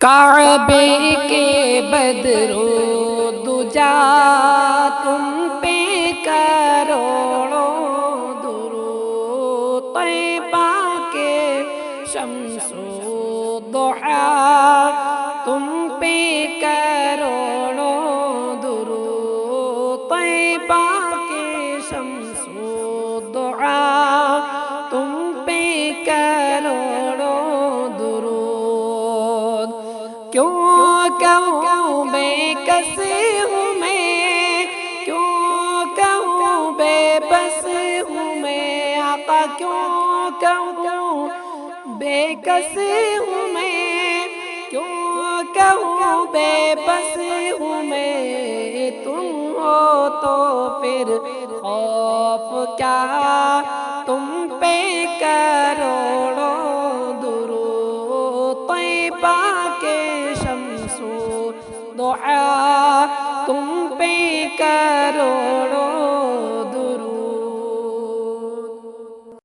کعبے کے بدرو دجا تم پہ کروڑوں درود، طیبہ کے شمس و ضحیٰ تم پہ کروڑوں درود، طیبہ کے شمس و ضحیٰ تم پہ کروڑوں درود۔ کیوں کہوں بے کس ہوں میں، کیوں کہوں بے بس ہوں میں، آقا کیوں کہوں بے کس ہوں میں، کیوں کہوں بے بس ہوں میں، تم ہو تو پھر خوف کیا، تم پہ کروڑوں درود، طیبہ کے شمس و ضحیٰ تم پہ کروڑوں